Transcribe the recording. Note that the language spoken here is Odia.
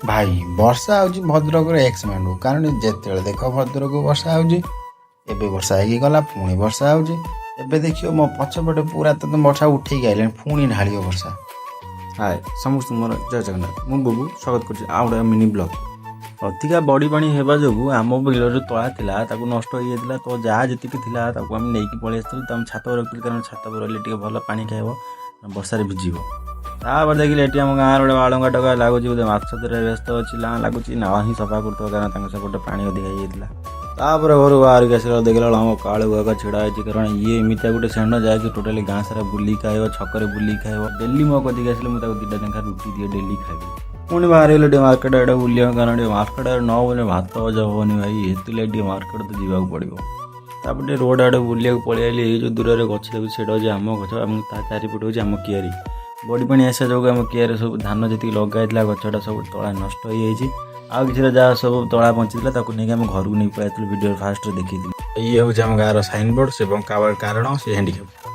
भाई वर्षा हूँ भद्रक एक्स मांडू कारण जिते देख भद्रक वर्षा हूँ एबे वर्षा ହେଇକି ଗଲା ପୁଣି ବର୍ଷା ହଉଛି ଏବେ ଦେଖିବ ମୋ ପଛପଟେ ପୁରା ତ ବର୍ଷା ଉଠେଇକି ଆଇଲାଣି ପୁଣି ଢାଳିବ ବର୍ଷା। ହାଏ ସମସ୍ତଙ୍କୁ ମୋର ଜୟ ଜଗନ୍ନାଥ। ମୁଁ ବୁବୁ ସ୍ୱାଗତ କରୁଛି ଆଉ ଗୋଟେ ମିନି ବ୍ଲଗ୍। ଅଧିକା ବଡ଼ି ପାଣି ହେବା ଯୋଗୁଁ ଆମ ବିଲରେ ତଳା ଥିଲା ତାକୁ ନଷ୍ଟ ହେଇଯାଇଥିଲା। ତ ଯାହା ଯେତିକି ଥିଲା ତାକୁ ଆମେ ନେଇକି ପଳେଇ ଆସିଥିଲୁ। ତ ଆମେ ଛାତ ଉପରେ ରଖିଥିଲୁ କାରଣ ଛାତ ଉପରେ ରହିଲେ ଟିକେ ଭଲ ପାଣି ଖାଇବ ବର୍ଷାରେ ଭିଜିବ। ତାପରେ ଦେଖିଲେ ଏଠି ଆମ ଗାଁରେ ଗୋଟେ ବାଳୁଙ୍ଗା ଟୋକା ଲାଗୁଛି ବୋଧେ ମାଛ ଧରିବାରେ ବ୍ୟସ୍ତ ଅଛି ଲାଗୁଛି ନାଳ ହିଁ ସଫା କରୁଥିବ କାରଣ ତାଙ୍କ ସେପଟେ ପାଣି ଅଧିକା ହେଇଯାଇଥିଲା। ତାପରେ ଘରୁ ବାହାରିକି ଆସିଲା ଦେଖିଲା ବେଳକୁ ଆମ କାଳୁ ଗୁଆକ ଛିଡ଼ା ହେଇଛି କାରଣ ଇଏ ଏମିତିଆ ଗୋଟେ ଷେଣ୍ଢ ଯାହାକି ଟୋଟାଲି ଗାଁ ସାରା ବୁଲିକି ଖାଇବ, ଛକରେ ବୁଲିକି ଖାଇବ। ଡେଲି ମୋ କତିକି ଆସିଲେ ମୁଁ ତାକୁ ଦୁଇଟା ଲେଖା ରୁଟି ଦିଏ ଡେଲି ଖାଇବି। ପୁଣି ବାହାରିଗଲେ ଟିକେ ମାର୍କେଟ ଆଡ଼େ ବୁଲିବା କାରଣ ଟିକେ ମାର୍କେଟ ଆଡ଼େ ନ ବୁଲିଲେ ଭାତ ଭଜା ହେବନି ଭାଇ, ସେଥିଲାଗି ଟିକେ ମାର୍କେଟ ତ ଯିବାକୁ ପଡ଼ିବ। ତାପରେ ଟିକେ ରୋଡ଼ ଆଡ଼େ ବୁଲିବାକୁ ପଳେଇ ଆଇଲି। ଏଇ ଯେଉଁ ଦୂରରେ ଗଛ ଲାଗୁଛି ସେଇଟା ହେଉଛି ଆମ ଗଛ ଏବଂ ତା ଚାରିପଟେ ହେଉଛି ଆମ କିଆରି। ବଡ଼ି ପାଣି ଆସିବା ଯୋଗୁଁ ଆମ କିଆରିରେ ସବୁ ଧାନ ଯେତିକି ଲଗା ହେଇଥିଲା ଗଛଟା ସବୁ ତଳା ନଷ୍ଟ ହେଇଯାଇଛି। ଆଉ କିଛିଟା ଯାହା ସବୁ ତଳା ବଞ୍ଚିଥିଲା ତାକୁ ନେଇକି ଆମେ ଘରକୁ ନେଇ ପଳାଇଥିଲୁ। ଭିଡ଼ିଓ ଫାଷ୍ଟରେ ଦେଖିଥିଲି। ଇଏ ହେଉଛି ଆମ ଗାଁର ସାଇନ୍ ବୋର୍ଡ଼ ଏବଂ କାରଣ ସେ ହ୍ୟାଣ୍ଡିକ୍ୟାପ୍।